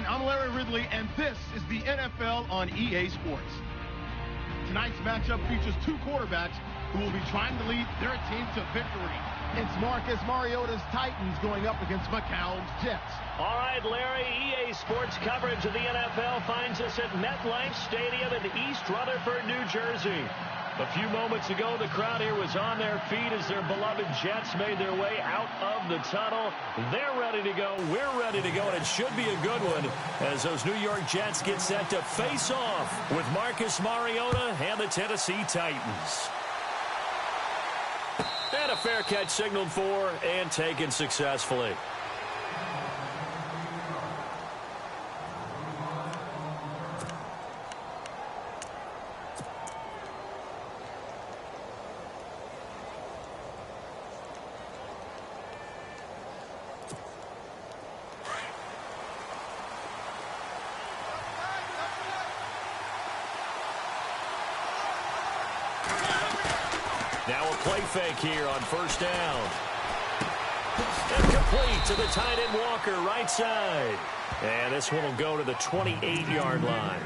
I'm Larry Ridley, and this is the NFL on EA Sports. Tonight's matchup features two quarterbacks who will be trying to lead their team to victory. It's Marcus Mariota's Titans going up against McCown's Jets. All right, Larry, EA Sports coverage of the NFL finds us at MetLife Stadium in East Rutherford, New Jersey. A few moments ago, the crowd here was on their feet as their beloved Jets made their way out of the tunnel. They're ready to go. We're ready to go, and it should be a good one as those New York Jets get set to face off with Marcus Mariota and the Tennessee Titans. And a fair catch signaled for and taken successfully. Now a play fake here on first down. And complete to the tight end Walker, right side. And this one will go to the 28-yard line.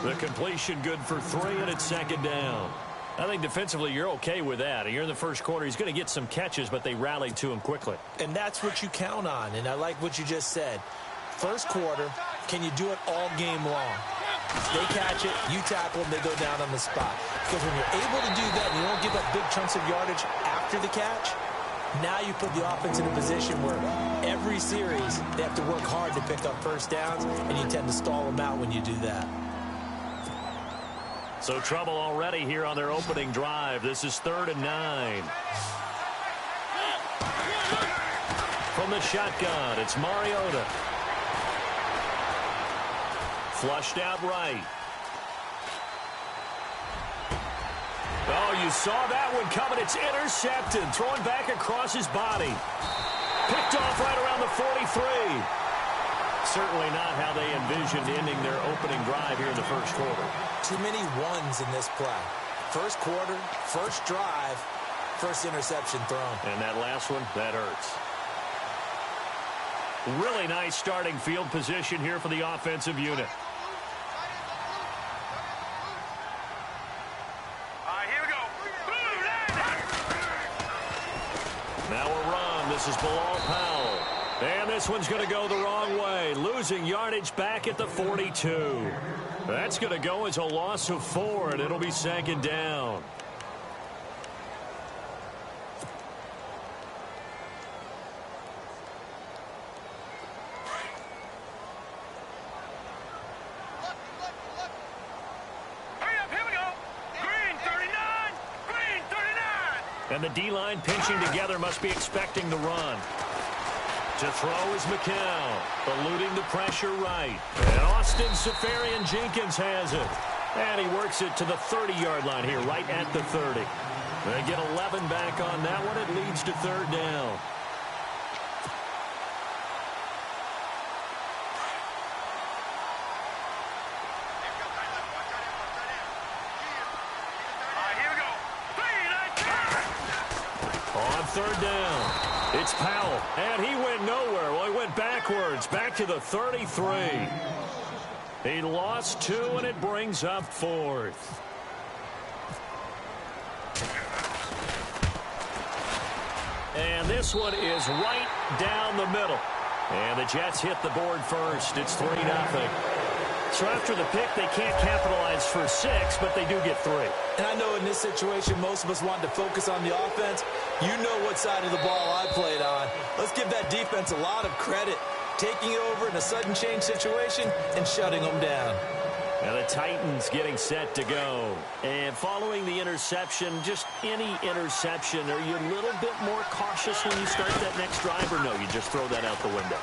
The completion good for 3, and it's second down. I think defensively you're okay with that. You're in the first quarter. He's going to get some catches, but they rallied to him quickly. And that's what you count on, and I like what you just said. First quarter, can you do it all game long? They catch it, you tackle them, they go down on the spot. Because when you're able to do that and you don't give up big chunks of yardage after the catch, now you put the offense in a position where every series they have to work hard to pick up first downs, and you tend to stall them out when you do that. So trouble already here on their opening drive. This is 3rd and 9. From the shotgun, it's Mariota. Flushed out right. Oh, you saw that one coming. It's intercepted. Throwing back across his body. Picked off right around the 43. Certainly not how they envisioned ending their opening drive here in the first quarter. Too many ones in this play. First quarter, first drive, first interception thrown. And that last one, that hurts. Really nice starting field position here for the offensive unit. Now a run. This is Bilal Powell. And this one's going to go the wrong way. Losing yardage back at the 42. That's going to go as a loss of 4, and it'll be second down. And the D-line pinching together must be expecting the run. To throw is McCown, eluding the pressure right. And Austin Seferian-Jenkins has it. And he works it to the 30-yard line here, right at the 30. They get 11 back on that one. It leads to 3rd down. On 3rd down, it's Powell, and he went nowhere. Well, he went backwards, back to the 33. He lost 2, and it brings up 4th. And this one is right down the middle. And the Jets hit the board first. It's 3-0. So after the pick, they can't capitalize for 6, but they do get 3. And I know in this situation, most of us want to focus on the offense. You know what side of the ball I played on. Let's give that defense a lot of credit. Taking over in a sudden change situation and shutting them down. Now the Titans getting set to go. And following the interception, just any interception, are you a little bit more cautious when you start that next drive, or no, you just throw that out the window?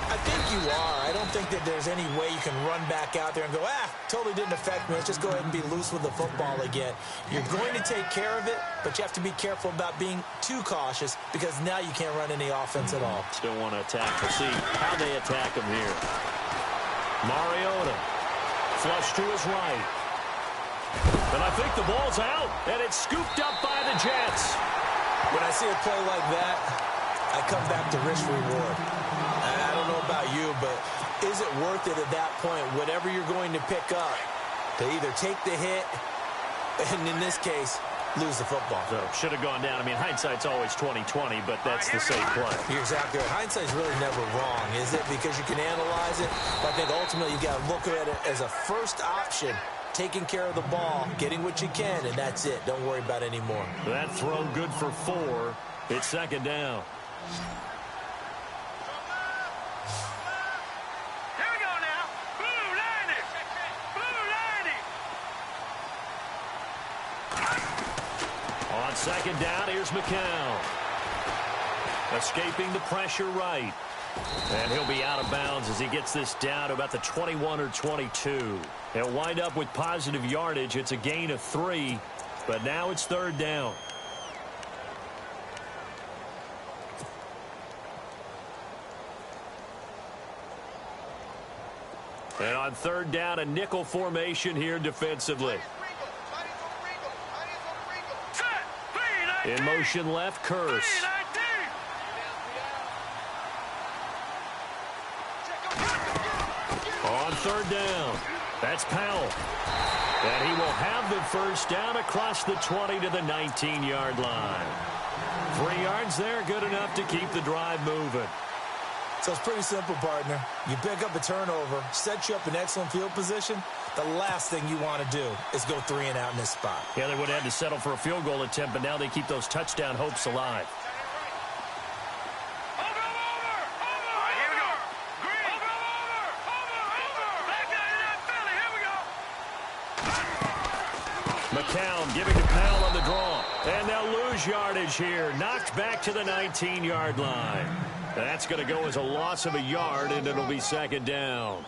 I think you are. I don't think that there's any way you can run back out there and go, totally didn't affect me. Let's just go ahead and be loose with the football again. You're going to take care of it, but you have to be careful about being too cautious because now you can't run any offense at all. Still want to attack. We'll see how they attack him here. Mariota. Flush to his right. And I think the ball's out, and it's scooped up by the Jets. When I see a play like that, I come back to risk reward. I don't know about you, but is it worth it at that point, whatever you're going to pick up, to either take the hit, and in this case, lose the football? So should have gone down. I mean, hindsight's always 20/20, but that's the safe play. You're exactly right. Hindsight's really never wrong, is it? Because you can analyze it, but I think ultimately you got to look at it as a first option, taking care of the ball, getting what you can, and that's it. Don't worry about it anymore. That throw good for 4. It's second down. Here we go now. Blue line it. Blue line it. On second down, here's McCown. Escaping the pressure right. And he'll be out of bounds as he gets this down to about the 21 or 22. He'll wind up with positive yardage. It's a gain of 3, but now it's third down. And on third down, a nickel formation here defensively. In motion left, Curse. On third down, that's Powell. And he will have the first down across the 20 to the 19-yard line. 3 yards there, good enough to keep the drive moving. So it's pretty simple, partner. You pick up a turnover, set you up in excellent field position. The last thing you want to do is go 3 and out in this spot. Yeah, they would have had to settle for a field goal attempt, but now they keep those touchdown hopes alive. McCown giving to Powell on the draw. And they'll lose yardage here. Knocked back to the 19-yard line. That's going to go as a loss of a yard, and it'll be second down.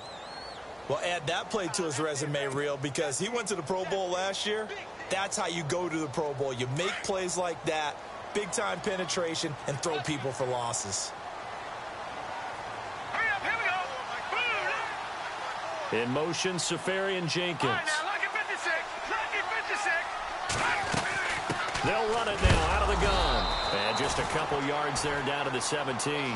Well, add that play to his resume reel because he went to the Pro Bowl last year. That's how you go to the Pro Bowl. You make plays like that, big-time penetration, and throw people for losses. Hurry up, here we go. In motion, Safarian Jenkins. All right, now, lucky 56. Lucky 56. They'll run it now out of the gun. And just a couple yards there down to the 17.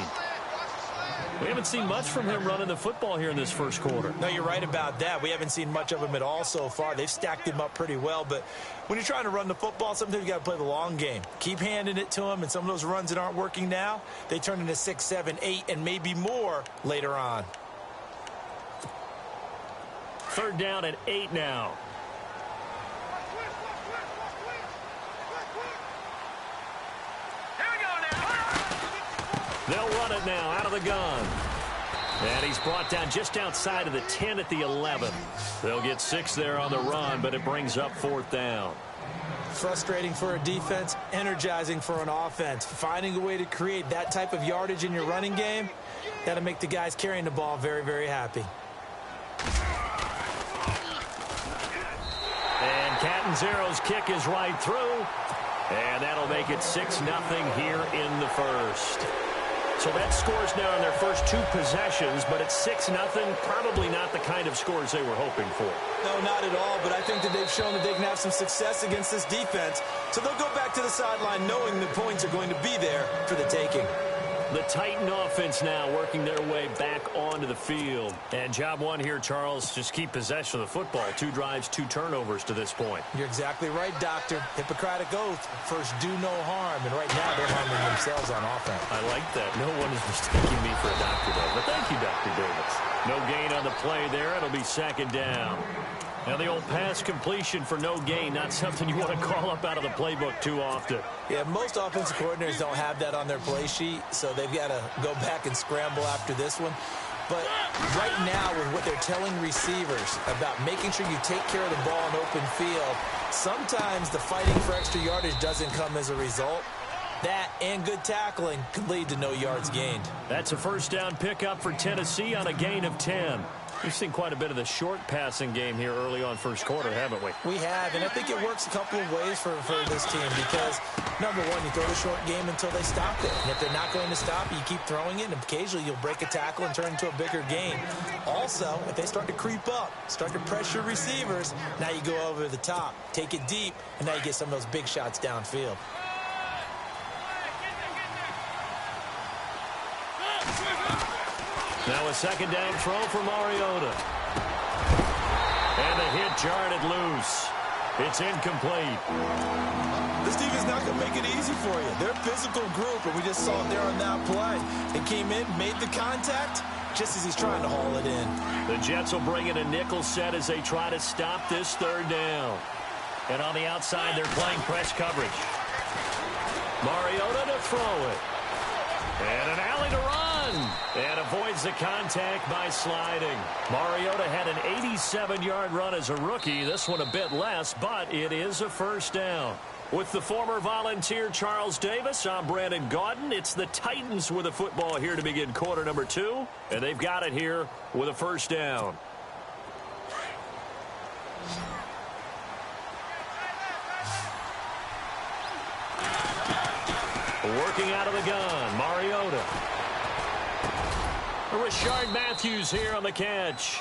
We haven't seen much from him running the football here in this first quarter. No, you're right about that. We haven't seen much of him at all so far. They've stacked him up pretty well, but when you're trying to run the football, sometimes you got to play the long game. Keep handing it to him, and some of those runs that aren't working now, they turn into 6, 7, 8, and maybe more later on. Third down and 8 now. They'll run it now out of the gun. And he's brought down just outside of the 10 at the 11. They'll get 6 there on the run, but it brings up fourth down. Frustrating for a defense, energizing for an offense. Finding a way to create that type of yardage in your running game, that'll make the guys carrying the ball very, very happy. And Catanzaro's kick is right through. And that'll make it 6-0 here in the first. So that scores now in their first 2 possessions, but it's 6-0. Probably not the kind of scores they were hoping for. No, not at all, but I think that they've shown that they can have some success against this defense. So they'll go back to the sideline knowing the points are going to be there for the taking. The Titan offense now working their way back onto the field. And job one here, Charles, just keep possession of the football. 2 drives, 2 turnovers to this point. You're exactly right, Doctor. Hippocratic oath. First, do no harm. And right now, they're harming themselves on offense. I like that. No one is mistaking me for a doctor, though. But thank you, Dr. Davis. No gain on the play there. It'll be second down. Now, the old pass completion for no gain, not something you want to call up out of the playbook too often. Yeah, most offensive coordinators don't have that on their play sheet, so they've got to go back and scramble after this one. But right now, with what they're telling receivers about making sure you take care of the ball in open field, sometimes the fighting for extra yardage doesn't come as a result. That and good tackling can lead to no yards gained. That's a first down pickup for Tennessee on a gain of 10. We've seen quite a bit of the short passing game here early on first quarter, haven't we? We have, and I think it works a couple of ways for this team because, number one, you throw the short game until they stop it. And if they're not going to stop it, you keep throwing it, and occasionally you'll break a tackle and turn it into a bigger gain. Also, if they start to creep up, start to pressure receivers, now you go over the top, take it deep, and now you get some of those big shots downfield. Now a second down throw for Mariota. And the hit jarred it loose. It's incomplete. This defense not going to make it easy for you. They're a physical group, and we just saw it there on that play. They came in, made the contact, just as he's trying to haul it in. The Jets will bring in a nickel set as they try to stop this third down. And on the outside, they're playing press coverage. Mariota to throw it. And an alley to run. And avoids the contact by sliding. Mariota had an 87-yard run as a rookie. This one a bit less, but it is a first down. With the former Volunteer Charles Davis, I'm Brandon Gaudin. It's the Titans with the football here to begin quarter number 2. And they've got it here with a first down. Working out of the gun, Mariota. Rashard Matthews here on the catch.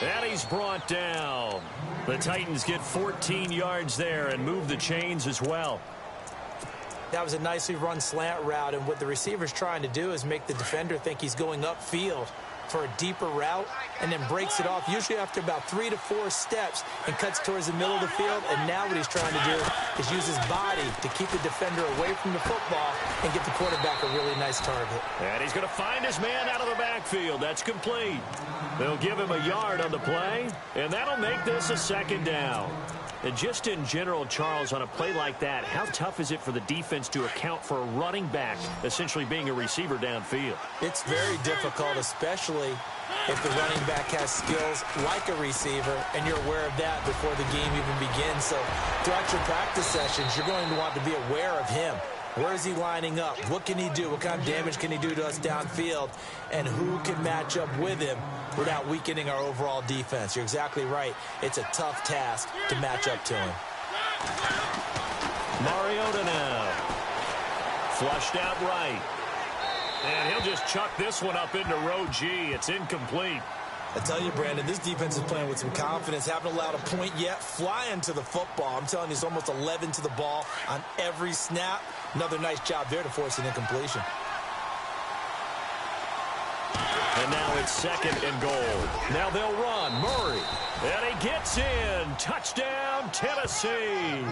And he's brought down. The Titans get 14 yards there and move the chains as well. That was a nicely run slant route, and what the receiver's trying to do is make the defender think he's going upfield for a deeper route and then breaks it off, usually after about 3 to 4 steps, and cuts towards the middle of the field. And now what he's trying to do is use his body to keep the defender away from the football and get the quarterback a really nice target. And he's going to find his man out of the backfield. That's complete. They'll give him a yard on the play, and that'll make this a second down. And just in general, Charles, on a play like that, how tough is it for the defense to account for a running back essentially being a receiver downfield? It's very difficult, especially if the running back has skills like a receiver, and you're aware of that before the game even begins. So throughout your practice sessions, you're going to want to be aware of him. Where is he lining up? What can he do? What kind of damage can he do to us downfield? And who can match up with him without weakening our overall defense? You're exactly right. It's a tough task to match up to him. Mariota now. Flushed out right. And he'll just chuck this one up into row G. It's incomplete. I tell you, Brandon, this defense is playing with some confidence. Haven't allowed a point yet. Flying to the football. I'm telling you, it's almost 11 to the ball on every snap. Another nice job there to force an incompletion. And now it's second and goal. Now they'll run. Murray. And he gets in. Touchdown, Tennessee.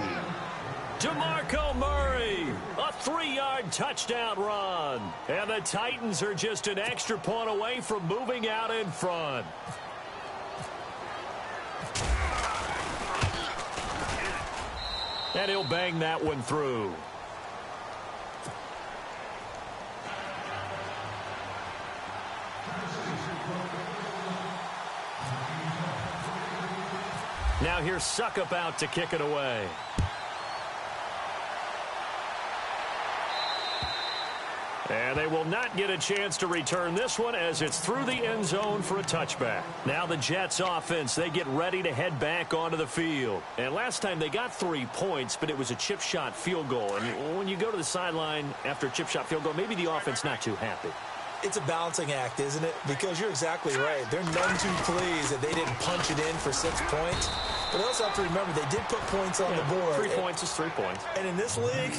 DeMarco Murray. A 3-yard touchdown run. And the Titans are just an extra point away from moving out in front. And he'll bang that one through. Now here's Suckup out to kick it away. And they will not get a chance to return this one as it's through the end zone for a touchback. Now the Jets offense, they get ready to head back onto the field. And last time they got 3 points, but it was a chip shot field goal. And when you go to the sideline after a chip shot field goal, maybe the offense not too happy. It's a balancing act, isn't it? Because you're exactly right. They're none too pleased that they didn't punch it in for 6 points. But they also have to remember they did put points on the board. 3 points is 3 points. And in this league,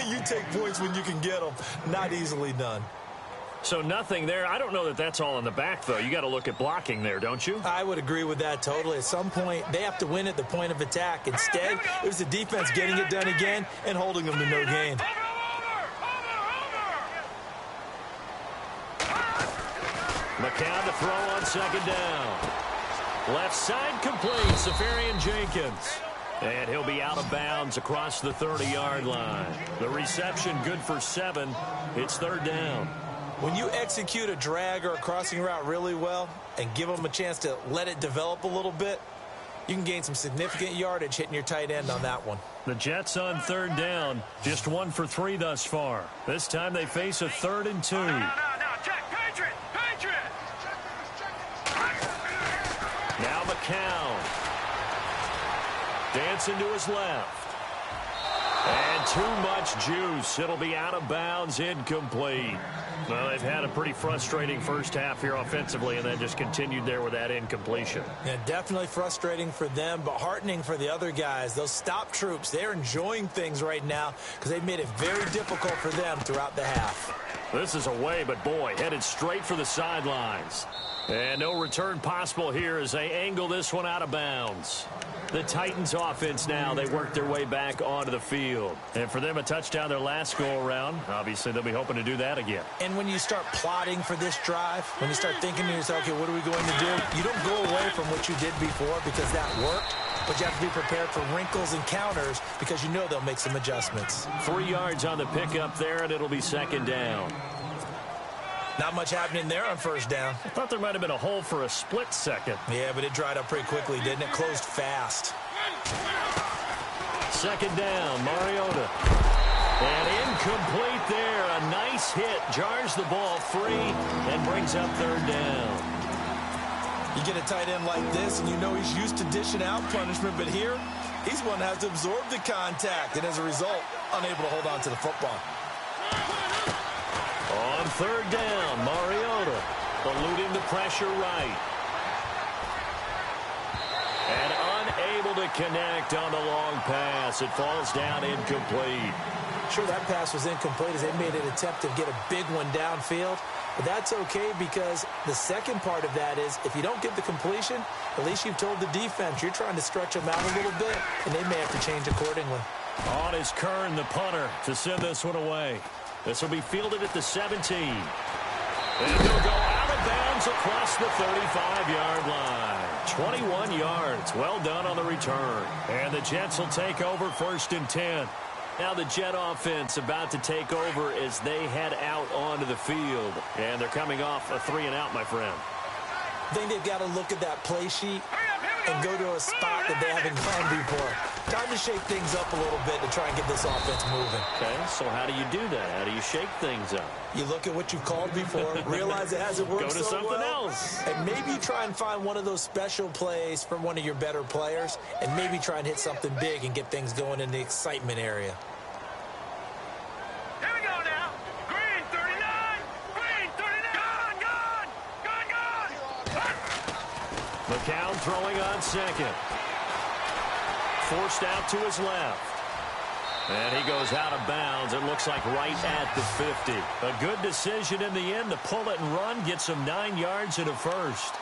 you take points when you can get them. Not easily done. So nothing there. I don't know that that's all in the back, though. You got to look at blocking there, don't you? I would agree with that totally. At some point, they have to win at the point of attack. Instead, it was the defense getting it done again and holding them to no gain. McCown to throw on second down. Left side complete, Safarian Jenkins. And he'll be out of bounds across the 30-yard line. The reception good for 7. It's third down. When you execute a drag or a crossing route really well and give them a chance to let it develop a little bit, you can gain some significant yardage hitting your tight end on that one. The Jets on third down, just 1 for 3 thus far. This time they face a 3rd and 2. No, check, Patriot! Now McCown. Dancing to his left. And too much juice. It'll be out of bounds, incomplete. Well, they've had a pretty frustrating first half here offensively, and then just continued there with that incompletion. Yeah, definitely frustrating for them, but heartening for the other guys. Those stop troops, they're enjoying things right now because they've made it very difficult for them throughout the half. This is away, but boy, headed straight for the sidelines. And no return possible here as they angle this one out of bounds. The Titans offense now, they work their way back onto the field. And for them, a touchdown their last go-around. Obviously, they'll be hoping to do that again. And when you start plotting for this drive, when you start thinking to yourself, okay, what are we going to do? You don't go away from what you did before because that worked. But you have to be prepared for wrinkles and counters because you know they'll make some adjustments. 3 yards on the pickup there, and it'll be second down. Not much happening there on first down. I thought there might have been a hole for a split second. Yeah, but it dried up pretty quickly, didn't it? Closed fast. Second down, Mariota. And incomplete there. A nice hit. Jars the ball free and brings up third down. You get a tight end like this, and you know he's used to dishing out punishment, but here, he's one that has to absorb the contact, and as a result, unable to hold on to the football. On third down, Mariota eluding the pressure right. And unable to connect on the long pass. It falls down incomplete. Sure, that pass was incomplete as they made an attempt to get a big one downfield. But that's okay because the second part of that is if you don't get the completion, at least you've told the defense you're trying to stretch them out a little bit, and they may have to change accordingly. On is Kern, the punter, to send this one away. This will be fielded at the 17. And they'll go out of bounds across the 35-yard line. 21 yards. Well done on the return. And the Jets will take over first and 10. Now the Jet offense about to take over as they head out onto the field. And they're coming off a 3-and-out, my friend. I think they've got to look at that play sheet and go to a spot that they haven't gone before. Time to shake things up a little bit to try and get this offense moving. Okay, so how do you do that? How do you shake things up? You look at what you've called before, realize it hasn't worked so well. Go to something else. And maybe you try and find one of those special plays from one of your better players, and maybe try and hit something big and get things going in the excitement area. Here we go now. Green 39. Green 39. Gone. McCown throwing on second. Forced out to his left. And he goes out of bounds. It looks like right at the 50. A good decision in the end to pull it and run. Gets him 9 yards and a first.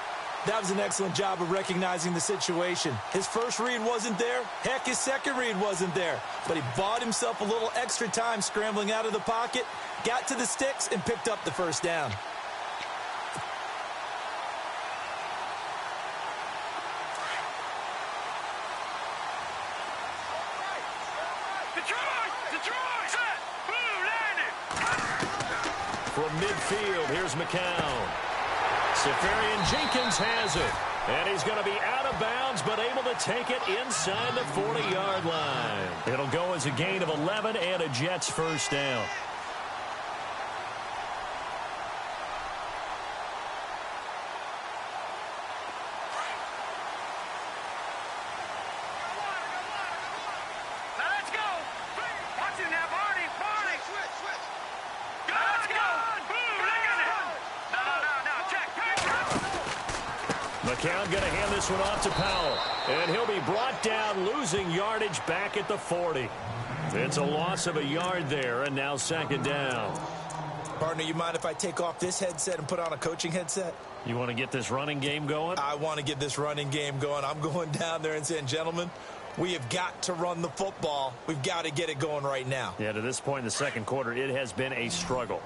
That was an excellent job of recognizing the situation. His first read wasn't there. Heck, his second read wasn't there. But he bought himself a little extra time scrambling out of the pocket, got to the sticks, and picked up the first down. Detroit! Set! Blue landing! From midfield, here's McCown. Safarian Jenkins has it. And he's going to be out of bounds, but able to take it inside the 40-yard line. It'll go as a gain of 11 and a Jets first down. McCown going to hand this one off to Powell. And he'll be brought down, losing yardage back at the 40. It's a loss of a yard there, and now second down. Partner, you mind if I take off this headset and put on a coaching headset? You want to get this running game going? I want to get this running game going. I'm going down there and saying, gentlemen, we have got to run the football. We've got to get it going right now. Yeah, to this point in the second quarter, it has been a struggle.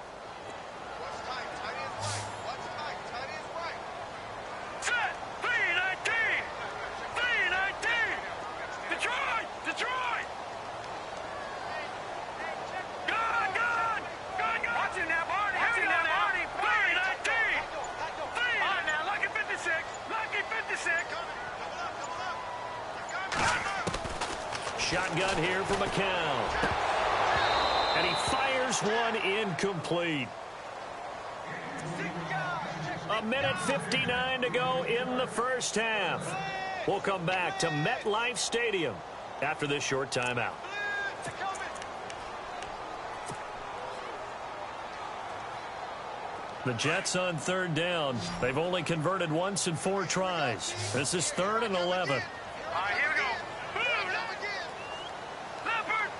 Shotgun here for McCown. And he fires one incomplete. 1:59 to go in the first half. We'll come back to MetLife Stadium after this short timeout. The Jets on third down. They've only converted once in 4 tries. This is 3rd and 11. Here we go. Leopard!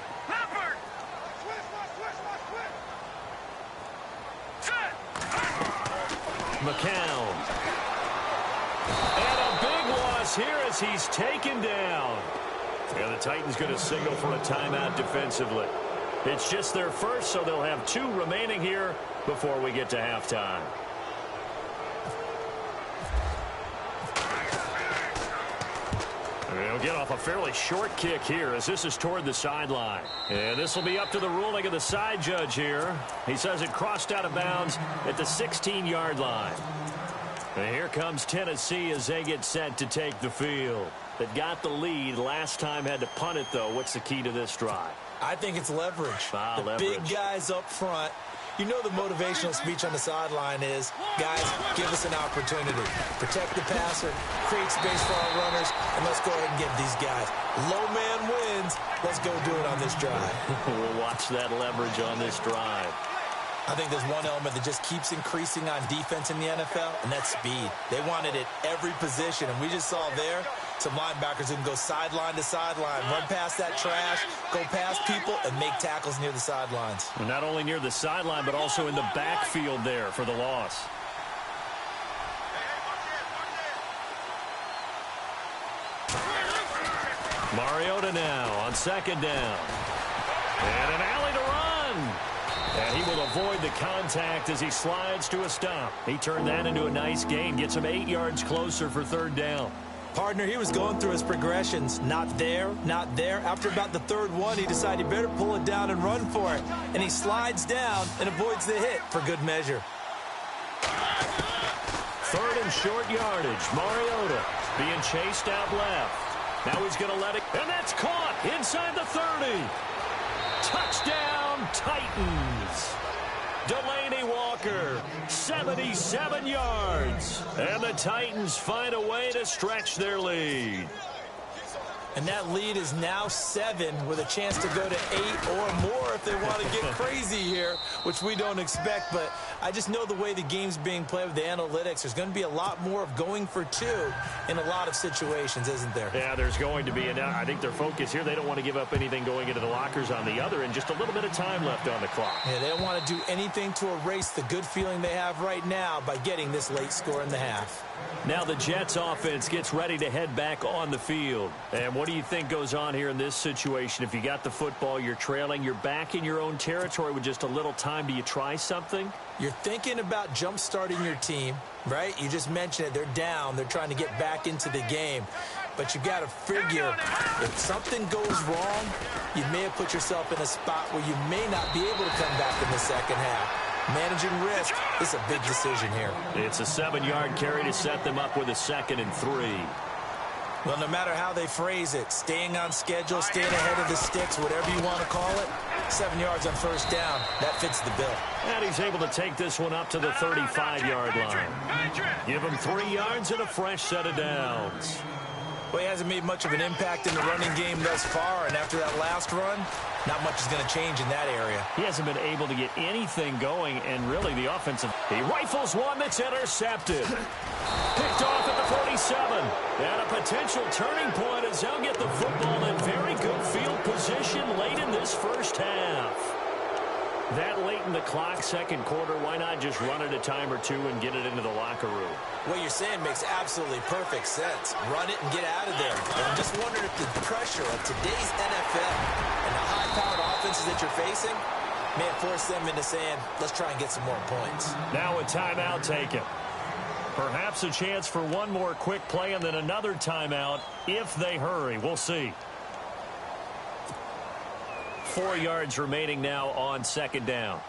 McCown. And a big loss here as he's taken down. And the Titans going to signal for a timeout defensively. It's just their first, so they'll have 2 remaining here before we get to halftime. They'll get off a fairly short kick here as this is toward the sideline. And this will be up to the ruling of the side judge here. He says it crossed out of bounds at the 16-yard line. And here comes Tennessee as they get set to take the field. That got the lead last time, had to punt it, though. What's the key to this drive? I think it's leverage. Leverage. Big guys up front. You know the motivational speech on the sideline is, guys, give us an opportunity. Protect the passer, create space for our runners, and let's go ahead and get these guys. Low man wins. Let's go do it on this drive. We'll watch that leverage on this drive. I think there's one element that just keeps increasing on defense in the NFL, and that's speed. They want it at every position, and we just saw there some linebackers who can go sideline to sideline, run past that trash, go past people, and make tackles near the sidelines. And not only near the sideline, but also in the backfield there for the loss. Mariota now on second down. And an alley to run. And he will avoid the contact as he slides to a stop. He turned that into a nice gain. Gets him 8 yards closer for third down. Partner, he was going through his progressions. Not there, not there. After about the third one, he decided he better pull it down and run for it. And he slides down and avoids the hit for good measure. Third and short yardage. Mariota being chased out left. Now he's going to let it. And that's caught inside the 30. Touchdown, Titans. Delaney Walker, 77 yards. And the Titans find a way to stretch their lead. And that lead is now 7 with a chance to go to 8 or more if they want to get crazy here, which we don't expect. But I just know the way the game's being played with the analytics, there's going to be a lot more of going for 2 in a lot of situations, isn't there? Yeah, there's going to be. And I think their focus here, they don't want to give up anything going into the lockers on the other, and just a little bit of time left on the clock. Yeah, they don't want to do anything to erase the good feeling they have right now by getting this late score in the half. Now the Jets offense gets ready to head back on the field. And what do you think goes on here in this situation? If you got the football, you're trailing, you're back in your own territory with just a little time. Do you try something? You're thinking about jump-starting your team, right? You just mentioned it. They're down. They're trying to get back into the game. But you got to figure if something goes wrong, you may have put yourself in a spot where you may not be able to come back in the second half. Managing risk is a big decision here. It's a 7-yard carry to set them up with a 2nd and 3. Well, no matter how they phrase it, staying on schedule, staying ahead of the sticks, whatever you want to call it, 7 yards on first down, that fits the bill. And he's able to take this one up to the 35-yard line. Give him 3 yards and a fresh set of downs. Well, he hasn't made much of an impact in the running game thus far, and after that last run, not much is going to change in that area. He hasn't been able to get anything going, and really the offensive. He rifles one that's intercepted. Picked off at the 47. And a potential turning point as they'll get the football in very good field position late in this first half. That late in the clock, second quarter, why not just run it a time or 2 and get it into the locker room? What you're saying makes absolutely perfect sense. Run it and get out of there. And I'm just wondering if the pressure of today's NFL and the high-powered offenses that you're facing may force them into saying, let's try and get some more points. Now a timeout taken. Perhaps a chance for one more quick play and then another timeout if they hurry. We'll see. 4 yards remaining now on second down.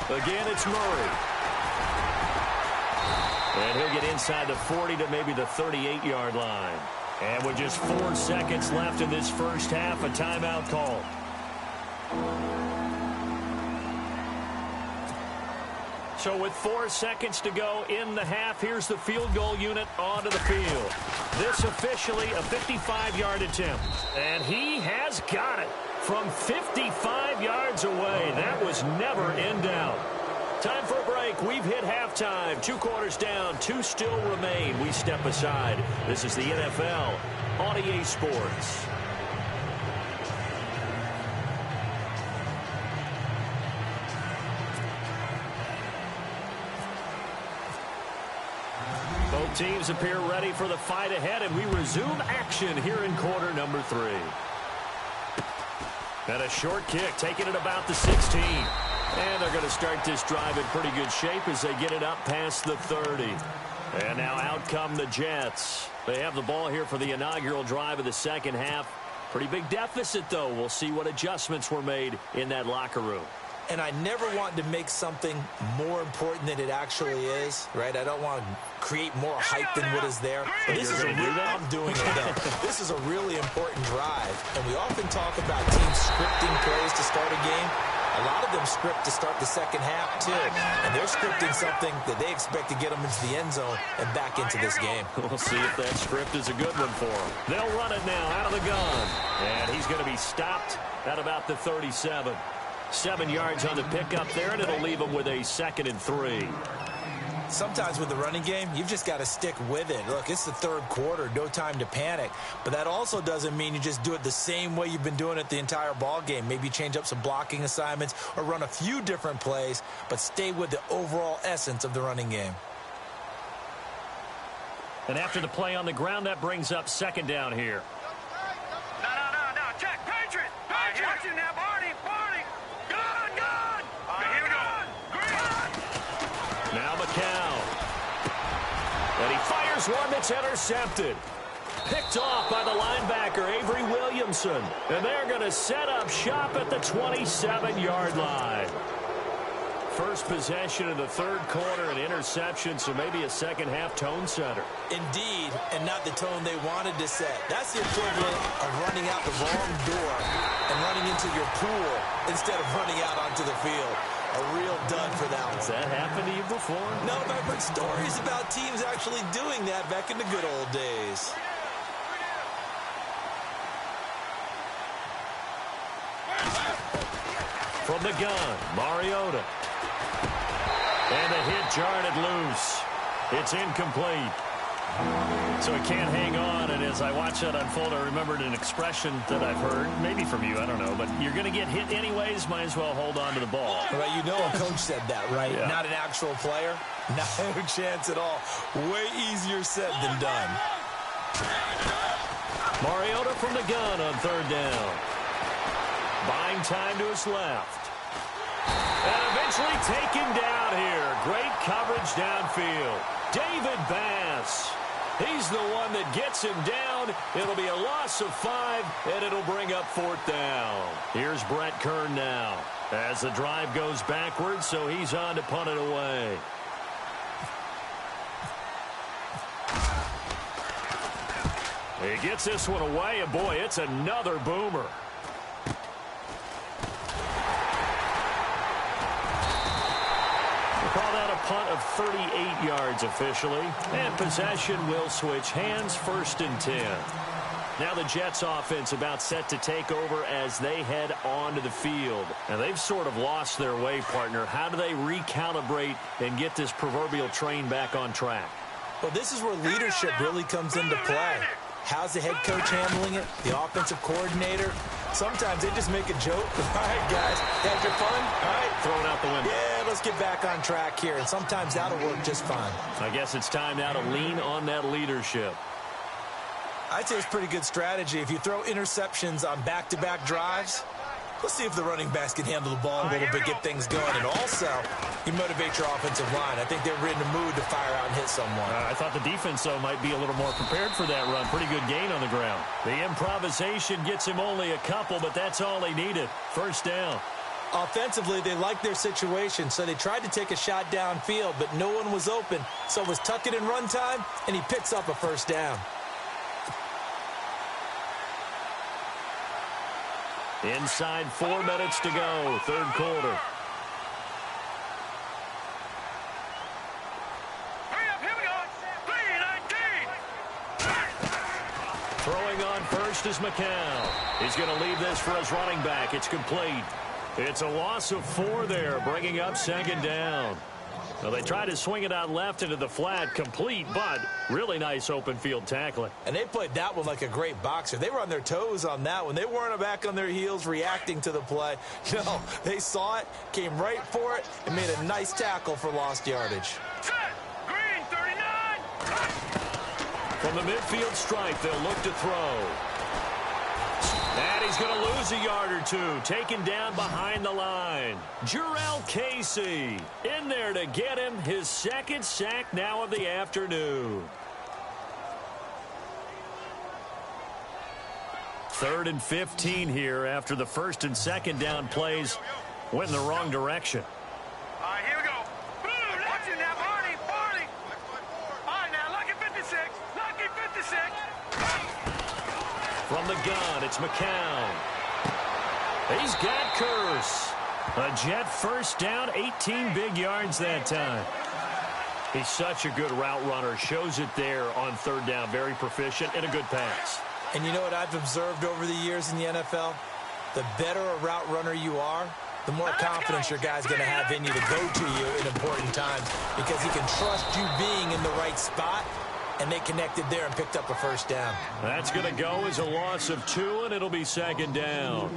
Again, it's Murray. And he'll get inside the 40 to maybe the 38-yard line. And with just 4 seconds left in this first half, a timeout call. So with 4 seconds to go in the half, here's the field goal unit onto the field. This officially a 55-yard attempt. And he has got it from 55 yards away. That was never in doubt. Time for a break. We've hit halftime. 2 quarters down. 2 still remain. We step aside. This is the NFL on EA Sports. teams appear ready for the fight ahead, and we resume action here in quarter number 3. And a short kick, taking it about the 16. And they're going to start this drive in pretty good shape as they get it up past the 30. And now out come the Jets. They have the ball here for the inaugural drive of the second half. Pretty big deficit, though. We'll see what adjustments were made in that locker room. And I never want to make something more important than it actually is, right? I don't want to create more hype than what is there. But this is I'm doing it, though. This is a really important drive. And we often talk about teams scripting plays to start a game. A lot of them script to start the second half, too. And they're scripting something that they expect to get them into the end zone and back into this game. We'll see if that script is a good one for them. They'll run it now out of the gun. And he's going to be stopped at about the 37. 7 yards on the pickup there, and it'll leave them with a 2nd and 3. Sometimes with the running game, you've just got to stick with it. Look, it's the third quarter, no time to panic. But that also doesn't mean you just do it the same way you've been doing it the entire ball game. Maybe change up some blocking assignments or run a few different plays, but stay with the overall essence of the running game. And after the play on the ground, that brings up 2nd down here. No. Check. Patriot. Watch it now, Barney. Gun. All right, here we go. Now McCown. And he fires one that's intercepted. Picked off by the linebacker, Avery Williamson. And they're going to set up shop at the 27-yard line. First possession of the third quarter, an interception, so maybe a second-half tone setter. Indeed, and not the tone they wanted to set. That's the equivalent of running out the wrong door and running into your pool instead of running out onto the field. A real dud for that one. Has that happened to you before? No, but I've heard stories about teams actually doing that back in the good old days. From the gun, Mariota. And the hit jarred it loose. It's incomplete. So he can't hang on, and as I watch that unfold, I remembered an expression that I've heard, maybe from you, I don't know, but you're going to get hit anyways, might as well hold on to the ball. Right, you know a coach said that, right? Yeah. Not an actual player? No chance at all. Way easier said than done. Mariota from the gun on 3rd down. Buying time to his left. And eventually taken down here. Great coverage downfield. David Bass. He's the one that gets him down. It'll be a loss of 5, and it'll bring up 4th down. Here's Brett Kern now as the drive goes backwards, so he's on to punt it away. He gets this one away, and boy, it's another boomer. Call that a punt of 38 yards officially. And possession will switch hands, 1st and 10. Now the Jets offense about set to take over as they head onto the field. And they've sort of lost their way, partner. How do they recalibrate and get this proverbial train back on track? Well, this is where leadership really comes into play. How's the head coach handling it? The offensive coordinator? Sometimes they just make a joke. All right, guys, had your fun? All right. Throw it out the window. Yeah, let's get back on track here. And sometimes that'll work just fine. I guess it's time now to lean on that leadership. I'd say it's pretty good strategy. If you throw interceptions on back-to-back drives, let's see if the running backs can handle the ball a little bit, get things going. And also, you motivate your offensive line. I think they're in the mood to fire out and hit someone. I thought the defense, though, might be a little more prepared for that run. Pretty good gain on the ground. The improvisation gets him only a couple, but that's all he needed. 1st down. Offensively, they liked their situation, so they tried to take a shot downfield, but no one was open. So it was tuck it in run time, and he picks up a 1st down. Inside 4 minutes to go, 3rd quarter. Hurry up, here we go. 3-19. Throwing on first is McCown. He's going to leave this for his running back. It's complete. It's a loss of 4 there, bringing up 2nd down. Well, they tried to swing it out left into the flat, complete, but really nice open field tackling. And they played that one like a great boxer. They were on their toes on that one. They weren't back on their heels reacting to the play. No, they saw it, came right for it, and made a nice tackle for lost yardage. Set. Green, 39. From the midfield stripe, they'll look to throw. And he's going to lose a yard or two, taken down behind the line. Jurrell Casey in there to get him his second sack now of the afternoon. 3rd and 15 here after the 1st and 2nd down plays went in the wrong direction. All right, here we go. Watch it now, Barney. All right, now, lucky 56. Lucky 56. From the gun, it's McCown. He's got Curse. A Jet first down, 18 big yards that time. He's such a good route runner. Shows it there on 3rd down. Very proficient and a good pass. And you know what I've observed over the years in the NFL? The better a route runner you are, the more confidence your guy's going to have in you to go to you in important times because he can trust you being in the right spot, and they connected there and picked up a 1st down. That's going to go as a loss of 2, and it'll be 2nd down.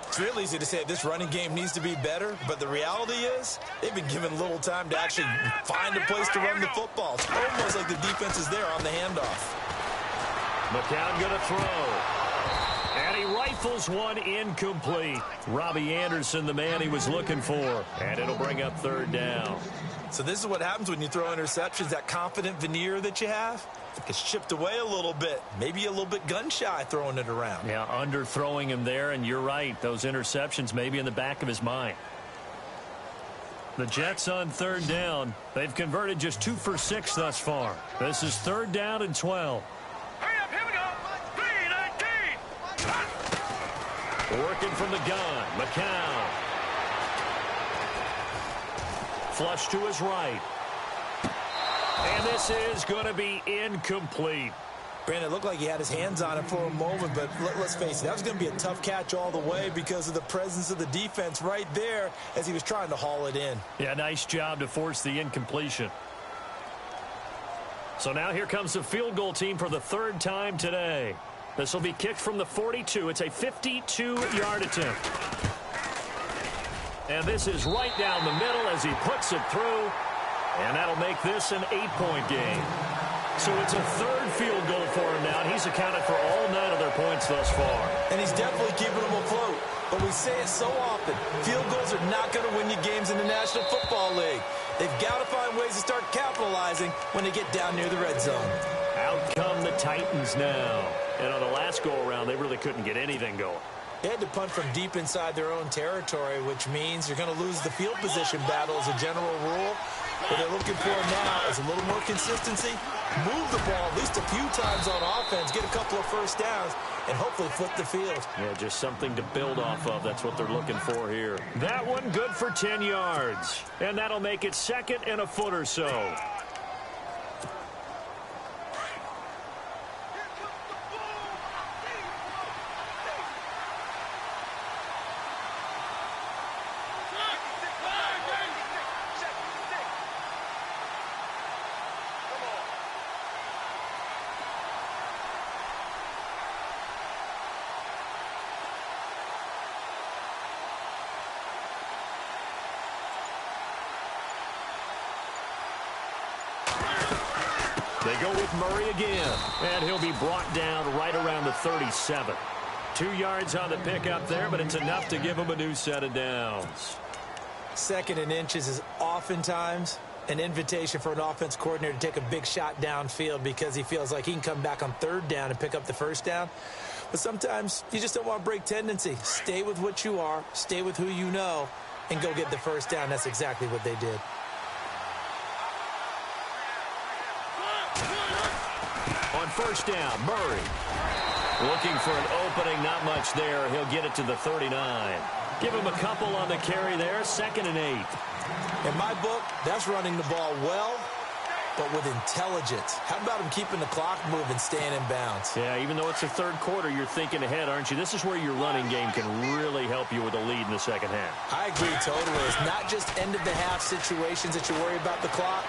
It's real easy to say this running game needs to be better, but the reality is they've been given little time to actually find a place to run the football. It's almost like the defense is there on the handoff. McCown going to throw. And he rifles one incomplete. Robbie Anderson, the man he was looking for. And it'll bring up 3rd down. So this is what happens when you throw interceptions. That confident veneer that you have gets chipped away a little bit. Maybe a little bit gun-shy throwing it around. Yeah, underthrowing him there, and you're right. Those interceptions may be in the back of his mind. The Jets on 3rd down. They've converted just 2 for 6 thus far. This is 3rd down and 12. Hurry up, here we go. 3-19. Working from the gun, McCown. Flush to his right. And this is going to be incomplete. Brandon, it looked like he had his hands on it for a moment, but let's face it, that was going to be a tough catch all the way because of the presence of the defense right there as he was trying to haul it in. Yeah, nice job to force the incompletion. So now here comes the field goal team for the 3rd time today. This will be kicked from the 42. It's a 52-yard attempt. And this is right down the middle as he puts it through. And that'll make this an 8-point game. So it's a 3rd field goal for him now, and he's accounted for all 9 of their points thus far. And he's definitely keeping them afloat. But we say it so often, field goals are not going to win you games in the National Football League. They've got to find ways to start capitalizing when they get down near the red zone. Out come the Titans now. And on the last go-around, they really couldn't get anything going. They had to punt from deep inside their own territory, which means you're going to lose the field position battle as a general rule. What they're looking for now is a little more consistency, move the ball at least a few times on offense, get a couple of 1st downs, and hopefully flip the field. Yeah, just something to build off of. That's what they're looking for here. That one good for 10 yards. And that'll make it 2nd and a foot or so. They go with Murray again, and he'll be brought down right around the 37. 2 yards on the pickup there, but it's enough to give him a new set of downs. 2nd and inches is oftentimes an invitation for an offense coordinator to take a big shot downfield because he feels like he can come back on 3rd down and pick up the 1st down. But sometimes you just don't want to break tendency. Stay with what you are, stay with who you know, and go get the 1st down. That's exactly what they did. On 1st down, Murray. Looking for an opening, not much there. He'll get it to the 39. Give him a couple on the carry there, 2nd and 8. In my book, that's running the ball well, but with intelligence. How about him keeping the clock moving, staying in bounds? Yeah, even though it's the 3rd quarter, you're thinking ahead, aren't you? This is where your running game can really help you with a lead in the 2nd half. I agree totally. It's not just end-of-the-half situations that you worry about the clock.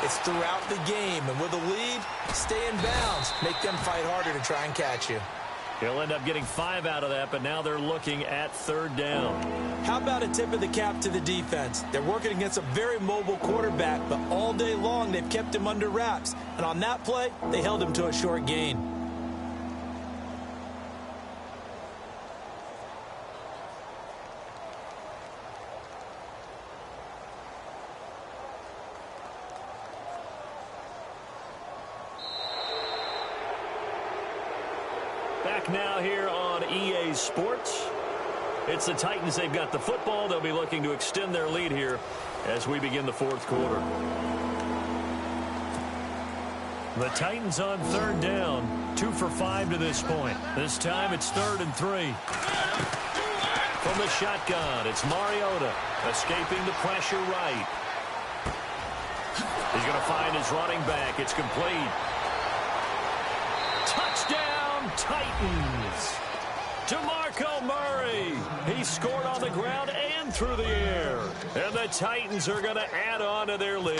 It's throughout the game. And with a lead, stay in bounds. Make them fight harder to try and catch you. He'll end up getting 5 out of that, but now they're looking at 3rd down. How about a tip of the cap to the defense? They're working against a very mobile quarterback, but all day long they've kept him under wraps. And on that play, they held him to a short gain. Back now here on EA Sports. It's the Titans. They've got the football. They'll be looking to extend their lead here as we begin the 4th quarter. The Titans on 3rd down. 2 for 5 to this point. This time it's 3rd and 3. From the shotgun, it's Mariota escaping the pressure right. He's going to find his running back. It's complete. Touchdown, Titans. DeMarco Murray. He scored on the ground and through the air. And the Titans are going to add on to their lead.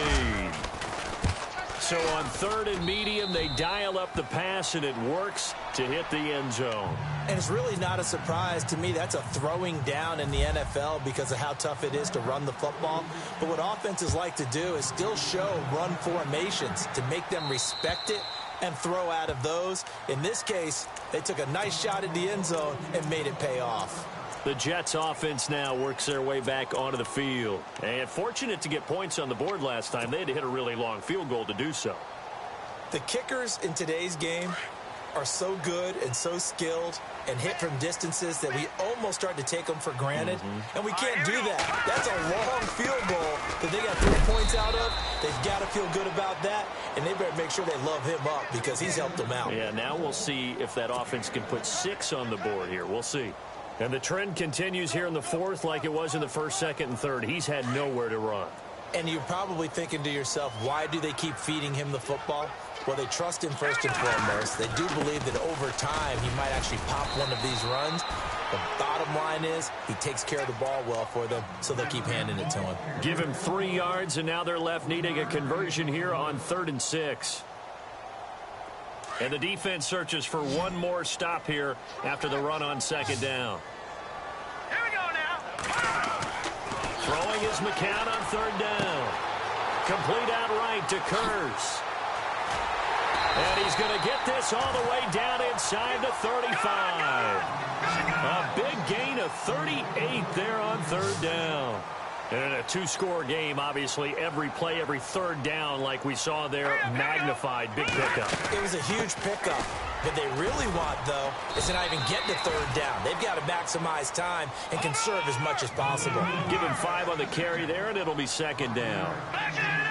So on 3rd and medium, they dial up the pass, and it works to hit the end zone. And it's really not a surprise to me. That's a throwing down in the NFL because of how tough it is to run the football. But what offenses like to do is still show run formations to make them respect it and throw out of those. In this case, they took a nice shot at the end zone and made it pay off. The Jets offense now works their way back onto the field. And fortunate to get points on the board last time. They had to hit a really long field goal to do so. The kickers in today's game are so good and so skilled and hit from distances that we almost start to take them for granted. And we can't do that. That's a long field goal that they got 3 points out of. They've got to feel good about that, and they better make sure they love him up because he's helped them out. Yeah, now we'll see if that offense can put 6 on the board here. We'll see. And the trend continues here in the 4th like it was in the 1st, 2nd, and 3rd. He's had nowhere to run. And you're probably thinking to yourself, why do they keep feeding him the football? Well, they trust him first and foremost. They do believe that over time he might actually pop one of these runs. The bottom line is he takes care of the ball well for them, so they'll keep handing it to him. Give him 3 yards, and now they're left needing a conversion here on 3rd and 6. And the defense searches for one more stop here after the run on 2nd down. Here we go now. Throwing is McCown on 3rd down. Complete outright to Kurz. And he's going to get this all the way down inside the 35. A big gain of 38 there on 3rd down. And in a 2-score game, obviously, every play, every 3rd down, like we saw there, magnified. Big pickup. It was a huge pickup. What they really want, though, is to not even get to 3rd down. They've got to maximize time and conserve as much as possible. Give him 5 on the carry there, and it'll be 2nd down.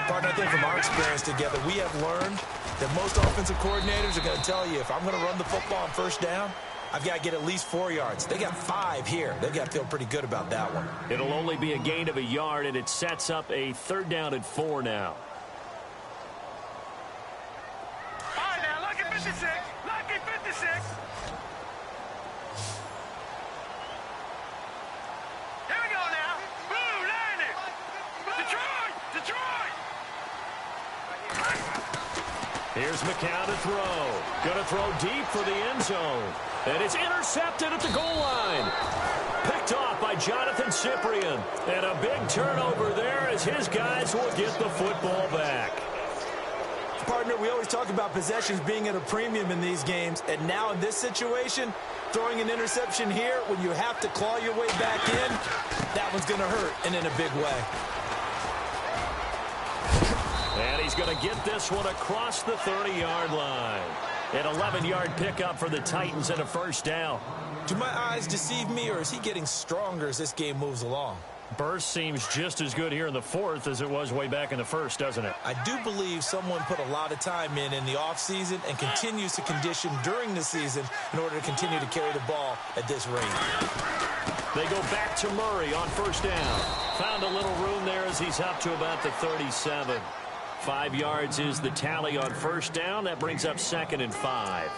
Partner, I think from our experience together, we have learned that most offensive coordinators are going to tell you, if I'm going to run the football on 1st down, I've got to get at least 4 yards. They got 5 here. They've got to feel pretty good about that one. It'll only be a gain of a yard, and it sets up a 3rd down and 4 now. All right, now, lucky 56. Lucky 56. Here we go now. Blue, landing. Detroit. Detroit. Here's McCown to throw. Going to throw deep for the end zone. And it's intercepted at the goal line. Picked off by Jonathan Cyprien. And a big turnover there as his guys will get the football back. Partner, we always talk about possessions being at a premium in these games. And now in this situation, throwing an interception here when you have to claw your way back in, that one's going to hurt, and in a big way. And he's going to get this one across the 30-yard line. An 11-yard pickup for the Titans and a 1st down. Do my eyes deceive me, or is he getting stronger as this game moves along? Burst seems just as good here in the 4th as it was way back in the 1st, doesn't it? I do believe someone put a lot of time in the offseason and continues to condition during the season in order to continue to carry the ball at this rate. They go back to Murray on 1st down. Found a little room there as he's up to about the 37. 5 yards is the tally on 1st down. That brings up 2nd and 5.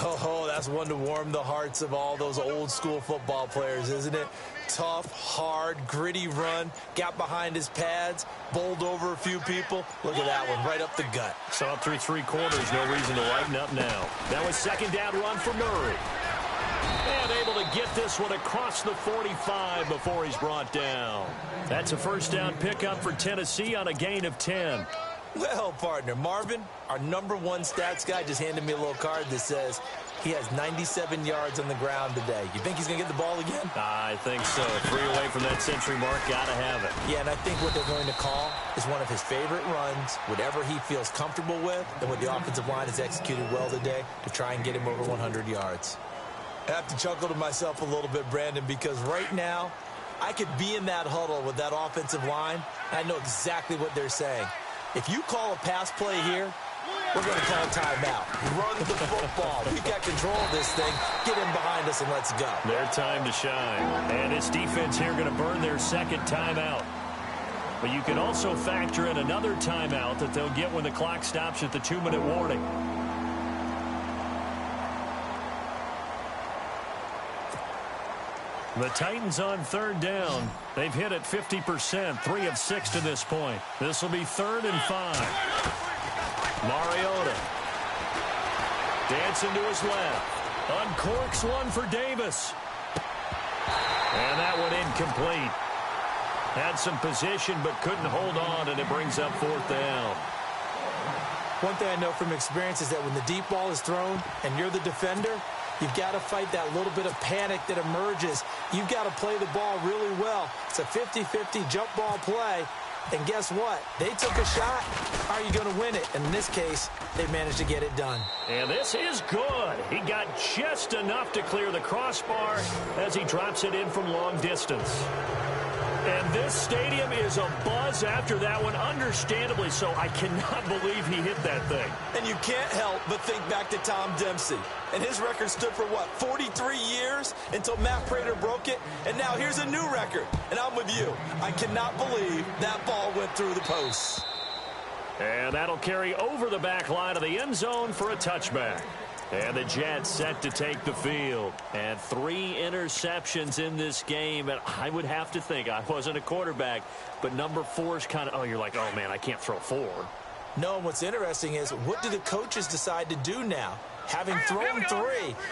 Oh, that's one to warm the hearts of all those old school football players, isn't it? Tough, hard, gritty run. Got behind his pads, bowled over a few people. Look at that one, right up the gut. So up through 3 quarters, no reason to lighten up now. That was 2nd down run for Murray. And able to get this one across the 45 before he's brought down. That's a first down pickup for Tennessee on a gain of 10. Well, partner, Marvin, our #1 stats guy, just handed me a little card that says he has 97 yards on the ground today. You think he's going to get the ball again? I think so. 3 away from that century mark. Got to have it. Yeah, and I think what they're going to call is one of his favorite runs, whatever he feels comfortable with, and what the offensive line has executed well today to try and get him over 100 yards. I have to chuckle to myself a little bit, Brandon, because right now I could be in that huddle with that offensive line, and I know exactly what they're saying. If you call a pass play here, we're going to call timeout. Run the football. We've got control of this thing. Get in behind us and let's go. Their time to shine. And this defense here going to burn their second timeout. But you can also factor in another timeout that they'll get when the clock stops at the 2-minute warning. The Titans on third down. They've hit it 50%, 3 of 6 to this point. This will be 3rd and 5. Mariota. Dancing to his left. Uncorks one for Davis. And that one incomplete. Had some position but couldn't hold on, and it brings up 4th down. One thing I know from experience is that when the deep ball is thrown and you're the defender, you've got to fight that little bit of panic that emerges. You've got to play the ball really well. It's a 50-50 jump ball play. And guess what? They took a shot. How are you going to win it? And in this case, they managed to get it done. And this is good. He got just enough to clear the crossbar as he drops it in from long distance. And this stadium is abuzz after that one, understandably so. I cannot believe he hit that thing. And you can't help but think back to Tom Dempsey. And his record stood for, what, 43 years until Matt Prater broke it? And now here's a new record. And I'm with you. I cannot believe that ball went through the posts. And that'll carry over the back line of the end zone for a touchback. And the Jets set to take the field. And 3 interceptions in this game. And I would have to think, I wasn't a quarterback, but number 4 is kind of, oh, you're like, oh, man, I can't throw 4. No, and what's interesting is, what do the coaches decide to do now? Having thrown 3,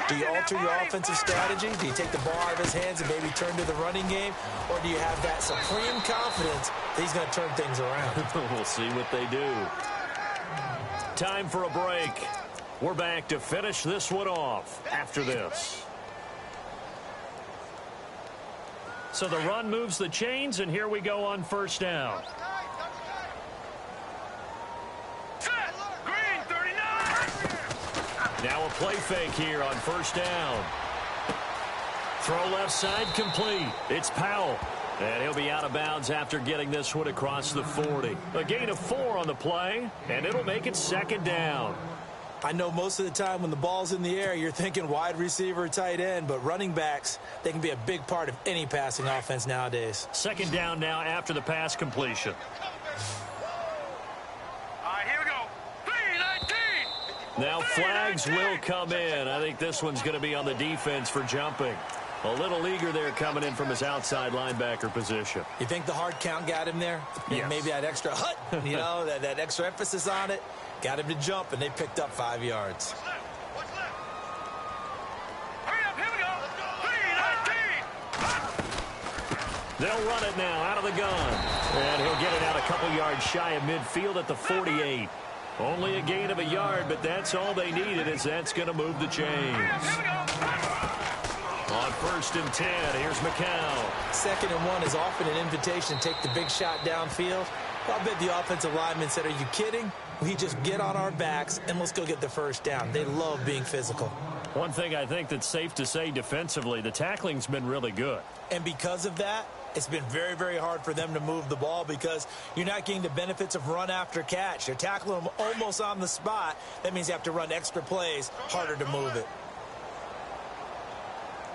do you alter your offensive strategy? Do you take the ball out of his hands and maybe turn to the running game? Or do you have that supreme confidence that he's going to turn things around? We'll see what they do. Time for a break. We're back to finish this one off after this. So the run moves the chains, and here we go on first down. Set. Green, 39. Now a play fake here on first down. Throw left side complete. It's Powell. And he'll be out of bounds after getting this one across the 40. A gain of 4 on the play, and it'll make it second down. I know most of the time when the ball's in the air, you're thinking wide receiver, tight end, but running backs, they can be a big part of any passing offense nowadays. Second down now after the pass completion. All right, here we go. 3-19. Now flags will come in. I think this one's going to be on the defense for jumping. A little eager there coming in from his outside linebacker position. You think the hard count got him there? Yes. Maybe that extra hut, you know, that extra emphasis on it. Got him to jump, and they picked up 5 yards. What's left? Hurry up, here we go. 3-19. They'll run it now out of the gun. And he'll get it out a couple yards shy of midfield at the 48. Only a gain of a yard, but that's all they needed, as that's going to move the chains. On 1st and 10, here's McCown. 2nd and 1 is often an invitation to take the big shot downfield. Well, I bet the offensive lineman said, are you kidding? We just get on our backs and let's go get the first down. They love being physical. One thing I think that's safe to say defensively, the tackling's been really good. And because of that, it's been very, very hard for them to move the ball because you're not getting the benefits of run after catch. You're tackling them almost on the spot. That means you have to run extra plays, harder to move it.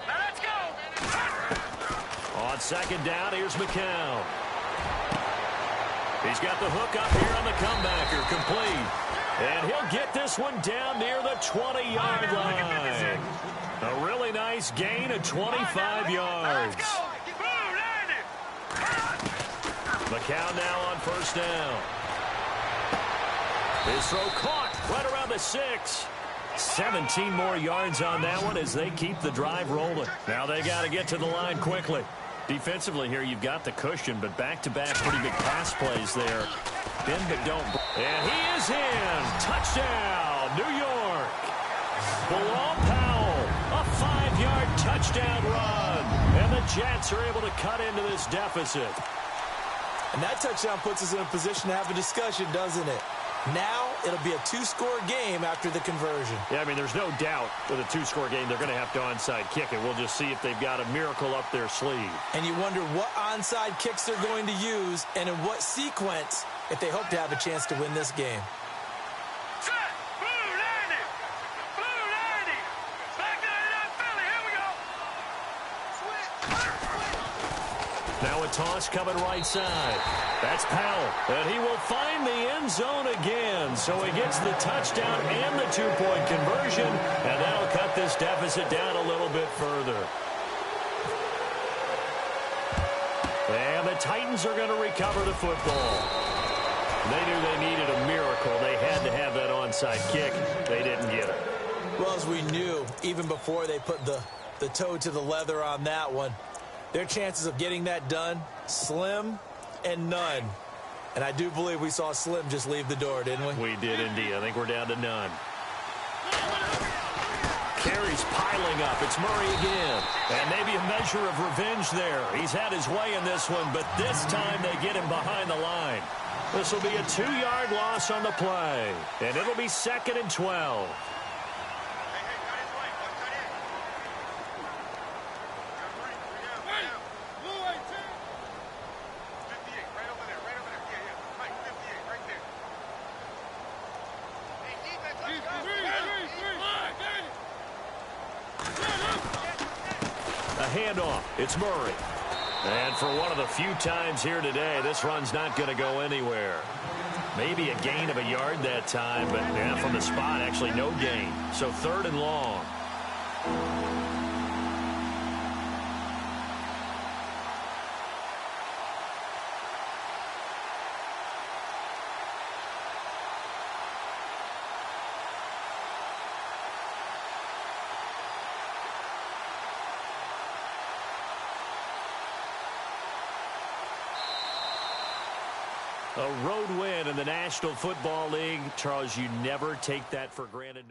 Now let's go. On 2nd down, here's McCown. He's got the hook up here on the comebacker, complete. And he'll get this one down near the 20-yard line. A really nice gain of 25 yards. McCown now on 1st down. His throw caught right around the 6. 17 more yards on that one as they keep the drive rolling. Now they got to get to the line quickly. Defensively here, you've got the cushion, but back-to-back pretty big pass plays there. Bend but don't. And he is in. Touchdown, New York. Bilal Powell, a 5-yard touchdown run. And the Jets are able to cut into this deficit. And that touchdown puts us in a position to have a discussion, doesn't it? Now it'll be a 2-score game after the conversion. Yeah, I mean, there's no doubt with a 2-score game they're going to have to onside kick it. We'll just see if they've got a miracle up their sleeve. And you wonder what onside kicks they're going to use and in what sequence if they hope to have a chance to win this game. Now a toss coming right side. That's Powell. And he will find the end zone again. So he gets the touchdown and the 2-point conversion. And that'll cut this deficit down a little bit further. And the Titans are going to recover the football. They knew they needed a miracle. They had to have that onside kick. They didn't get it. Well, as we knew, even before they put the toe to the leather on that one, their chances of getting that done, slim and none. And I do believe we saw Slim just leave the door, didn't we? We did indeed. I think we're down to none. Carries piling up. It's Murray again. And maybe a measure of revenge there. He's had his way in this one, but this time they get him behind the line. This will be a 2-yard loss on the play. And it'll be 2nd and 12. Handoff. It's Murray. And for one of the few times here today, this run's not going to go anywhere. Maybe a gain of a yard that time, but yeah, from the spot, actually no gain. So 3rd and long. A road win in the National Football League. Charles, you never take that for granted.